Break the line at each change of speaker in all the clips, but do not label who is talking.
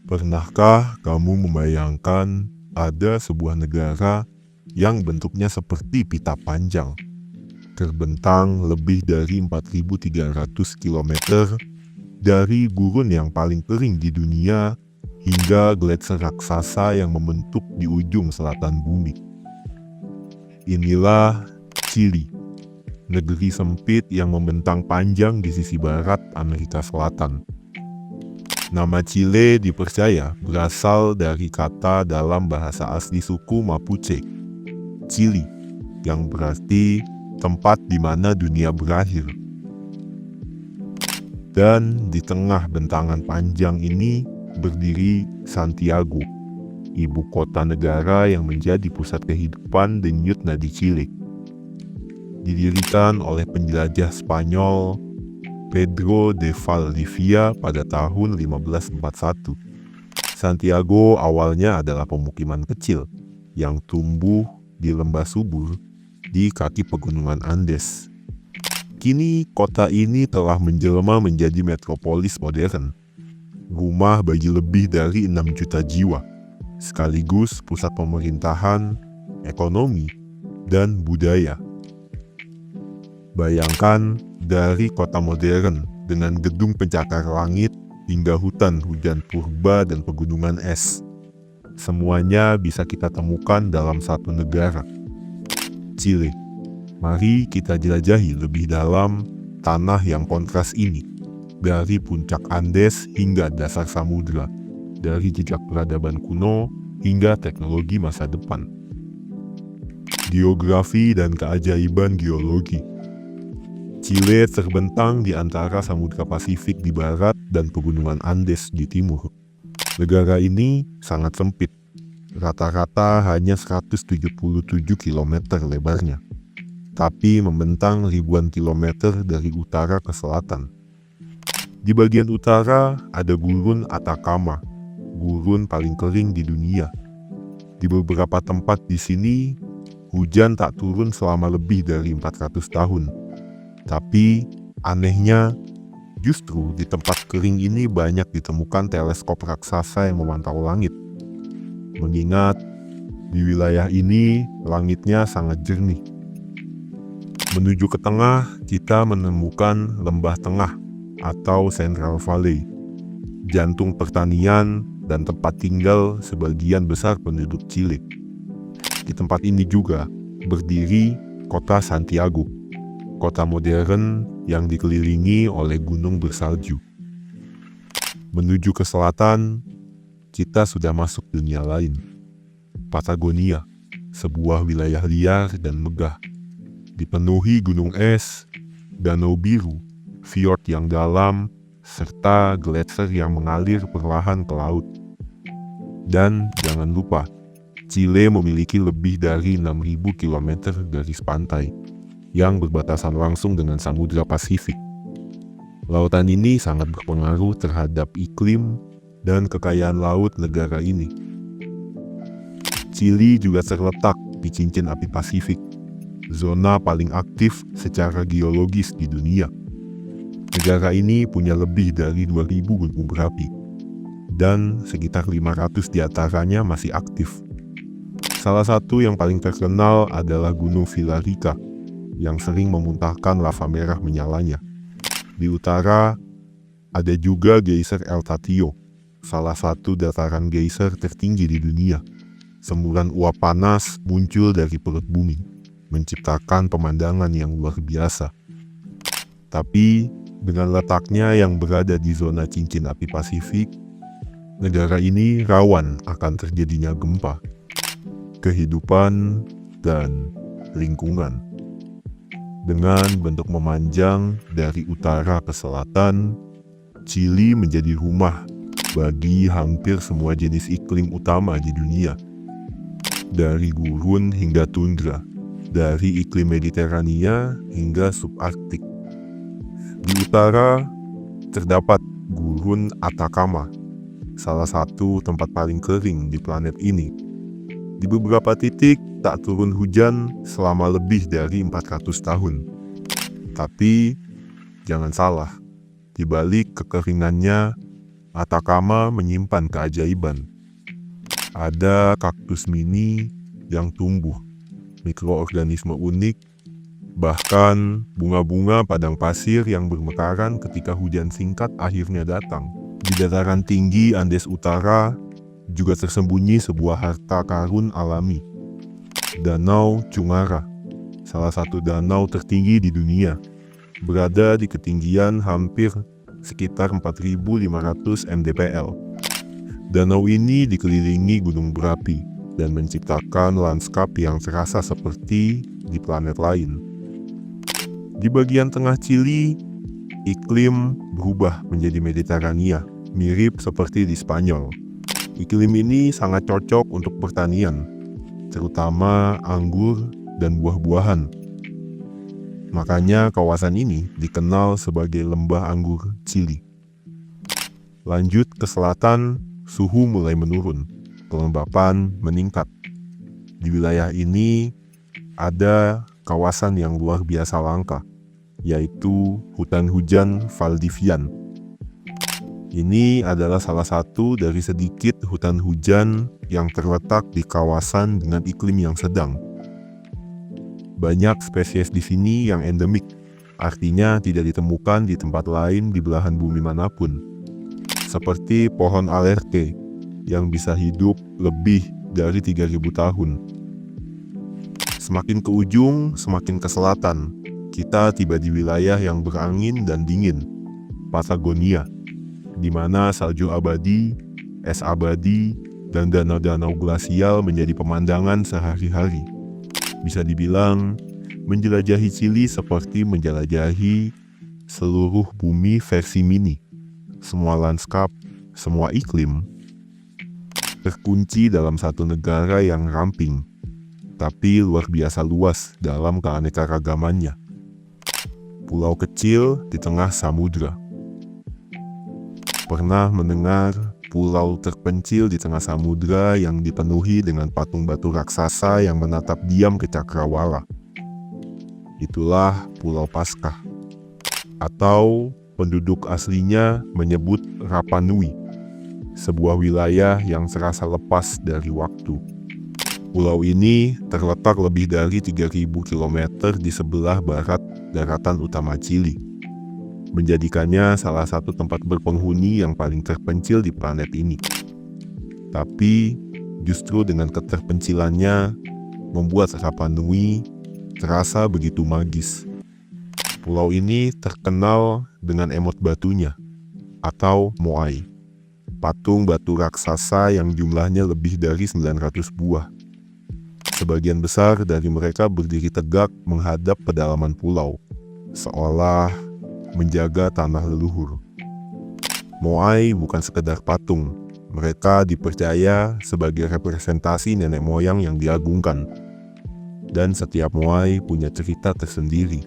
Pernahkah kamu membayangkan ada sebuah negara yang bentuknya seperti pita panjang, terbentang lebih dari 4.300 km dari gurun yang paling kering di dunia hingga gletser raksasa yang membentuk di ujung selatan bumi? Inilah Chili, negeri sempit yang membentang panjang di sisi barat Amerika Selatan. Nama Chile dipercaya berasal dari kata dalam bahasa asli suku Mapuche, Chili, yang berarti tempat di mana dunia berakhir. Dan di tengah bentangan panjang ini berdiri Santiago, ibu kota negara yang menjadi pusat kehidupan denyut nadi Chile. Didirikan oleh penjelajah Spanyol Pedro de Valdivia pada tahun 1541. Santiago awalnya adalah pemukiman kecil yang tumbuh di lembah subur di kaki pegunungan Andes. Kini kota ini telah menjelma menjadi metropolis modern, rumah bagi lebih dari 6 juta jiwa, sekaligus pusat pemerintahan, ekonomi, dan budaya. Bayangkan dari kota modern dengan gedung pencakar langit hingga hutan hujan purba dan pegunungan es. Semuanya bisa kita temukan dalam satu negara, Chile. Mari kita jelajahi lebih dalam tanah yang kontras ini, dari puncak Andes hingga dasar samudra, dari jejak peradaban kuno hingga teknologi masa depan. Geografi dan keajaiban geologi. Chile terbentang di antara Samudra Pasifik di barat dan pegunungan Andes di timur. Negara ini sangat sempit, rata-rata hanya 177 km lebarnya, tapi membentang ribuan kilometer dari utara ke selatan. Di bagian utara ada gurun Atacama, gurun paling kering di dunia. Di beberapa tempat di sini, hujan tak turun selama lebih dari 400 tahun. Tapi anehnya, justru di tempat kering ini banyak ditemukan teleskop raksasa yang memantau langit. Mengingat di wilayah ini langitnya sangat jernih. Menuju ke tengah, kita menemukan lembah tengah atau Central Valley, jantung pertanian dan tempat tinggal sebagian besar penduduk Chile. Di tempat ini juga berdiri kota Santiago, kota modern yang dikelilingi oleh gunung bersalju. Menuju ke selatan, kita sudah masuk dunia lain. Patagonia, sebuah wilayah liar dan megah, dipenuhi gunung es, danau biru, fjord yang dalam, serta gletser yang mengalir perlahan ke laut. Dan jangan lupa, Chile memiliki lebih dari 6.000 km garis pantai yang berbatasan langsung dengan Samudra Pasifik. Lautan ini sangat berpengaruh terhadap iklim dan kekayaan laut negara ini. Chile juga terletak di cincin api Pasifik, zona paling aktif secara geologis di dunia. Negara ini punya lebih dari 2.000 gunung berapi, dan sekitar 500 diantaranya masih aktif. Salah satu yang paling terkenal adalah Gunung Villarrica, yang sering memuntahkan lava merah menyalanya. Di utara, ada juga geyser El Tatio, salah satu dataran geyser tertinggi di dunia. Semburan uap panas muncul dari perut bumi, menciptakan pemandangan yang luar biasa. Tapi, dengan letaknya yang berada di zona cincin api Pasifik, negara ini rawan akan terjadinya gempa, kehidupan, dan lingkungan. Dengan bentuk memanjang dari utara ke selatan, Chile menjadi rumah bagi hampir semua jenis iklim utama di dunia. Dari gurun hingga tundra, dari iklim Mediterania hingga subarktik. Di utara, terdapat gurun Atacama, salah satu tempat paling kering di planet ini. Di beberapa titik tak turun hujan selama lebih dari 400 tahun. Tapi jangan salah, di balik kekeringannya Atacama menyimpan keajaiban. Ada kaktus mini yang tumbuh, mikroorganisme unik, bahkan bunga-bunga padang pasir yang bermekaran ketika hujan singkat akhirnya datang. Di dataran tinggi Andes Utara juga tersembunyi sebuah harta karun alami. Danau Cungara, salah satu danau tertinggi di dunia, berada di ketinggian hampir sekitar 4.500 mdpl. Danau ini dikelilingi gunung berapi dan menciptakan lanskap yang terasa seperti di planet lain. Di bagian tengah Chili, iklim berubah menjadi Mediterania, mirip seperti di Spanyol. Iklim ini sangat cocok untuk pertanian, terutama anggur dan buah-buahan. Makanya kawasan ini dikenal sebagai lembah anggur Chili. Lanjut ke selatan, suhu mulai menurun, kelembapan meningkat. Di wilayah ini ada kawasan yang luar biasa langka, yaitu hutan hujan Valdivian. Ini adalah salah satu dari sedikit hutan hujan yang terletak di kawasan dengan iklim yang sedang. Banyak spesies di sini yang endemik, artinya tidak ditemukan di tempat lain di belahan bumi manapun. Seperti pohon alerte yang bisa hidup lebih dari 3.000 tahun. Semakin ke ujung, semakin ke selatan, kita tiba di wilayah yang berangin dan dingin, Patagonia, di mana salju abadi, es abadi, dan danau-danau glasial menjadi pemandangan sehari-hari. Bisa dibilang, menjelajahi Chili seperti menjelajahi seluruh bumi versi mini. Semua lanskap, semua iklim, terkunci dalam satu negara yang ramping, tapi luar biasa luas dalam keanekaragamannya. Pulau kecil di tengah samudra. Pernah mendengar pulau terpencil di tengah samudra yang dipenuhi dengan patung batu raksasa yang menatap diam ke cakrawala? Itulah Pulau Paskah, atau penduduk aslinya menyebut Rapa Nui, sebuah wilayah yang serasa lepas dari waktu. Pulau ini terletak lebih dari 3.000 km di sebelah barat daratan utama Chili, menjadikannya salah satu tempat berpenghuni yang paling terpencil di planet ini. Tapi justru dengan keterpencilannya membuat Rapa Nui terasa begitu magis. Pulau ini terkenal dengan emot batunya, atau moai, patung batu raksasa yang jumlahnya lebih dari 900 buah. Sebagian besar dari mereka berdiri tegak menghadap pedalaman pulau, seolah menjaga tanah leluhur. Moai bukan sekedar patung, mereka dipercaya sebagai representasi nenek moyang yang diagungkan. Dan setiap moai punya cerita tersendiri.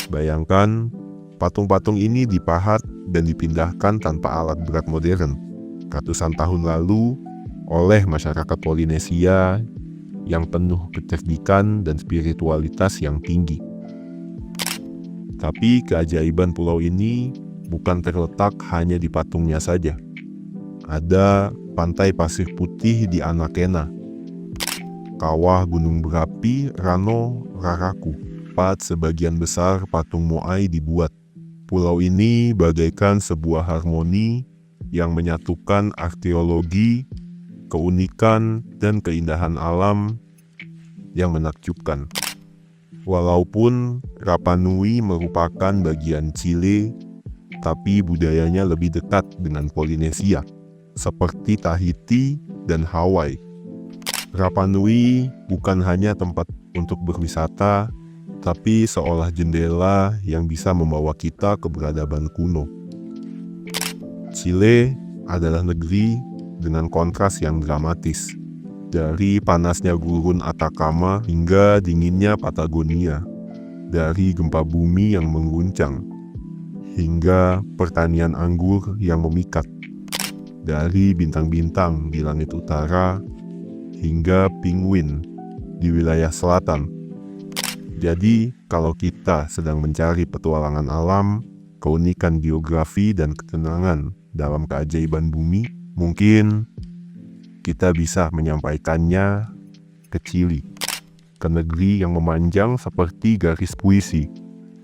Bayangkan, patung-patung ini dipahat dan dipindahkan tanpa alat berat modern ratusan tahun lalu oleh masyarakat Polinesia yang penuh kecerdikan dan spiritualitas yang tinggi. Tapi keajaiban pulau ini bukan terletak hanya di patungnya saja. Ada pantai pasir putih di Anakena, kawah gunung berapi Rano Raraku, tempat sebagian besar patung moai dibuat. Pulau ini bagaikan sebuah harmoni yang menyatukan arkeologi, keunikan, dan keindahan alam yang menakjubkan. Walaupun Rapa Nui merupakan bagian Chile, tapi budayanya lebih dekat dengan Polinesia, seperti Tahiti dan Hawaii. Rapa Nui bukan hanya tempat untuk berwisata, tapi seolah jendela yang bisa membawa kita ke peradaban kuno. Chile adalah negeri dengan kontras yang dramatis. Dari panasnya gurun Atacama hingga dinginnya Patagonia. Dari gempa bumi yang mengguncang hingga pertanian anggur yang memikat. Dari bintang-bintang di langit utara hingga penguin di wilayah selatan. Jadi, kalau kita sedang mencari petualangan alam, keunikan geografi, dan ketenangan, dalam keajaiban bumi, mungkin kita bisa menyampaikannya ke Chili, ke negeri yang memanjang seperti garis puisi.